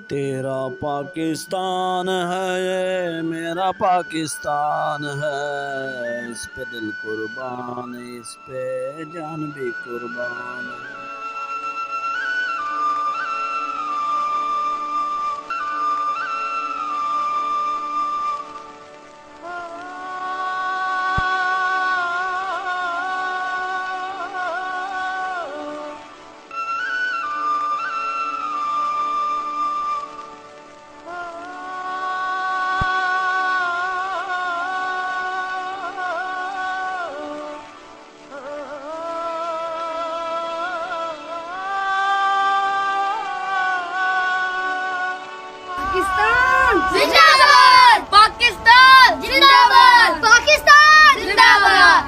तेरा पाकिस्तान है ये मेरा पाकिस्तान है, इस पे दिल कुर्बान, इस पे जान भी कुर्बान है। पाकिस्तान जिंदाबाद, पाकिस्तान जिंदाबाद, पाकिस्तान जिंदाबाद।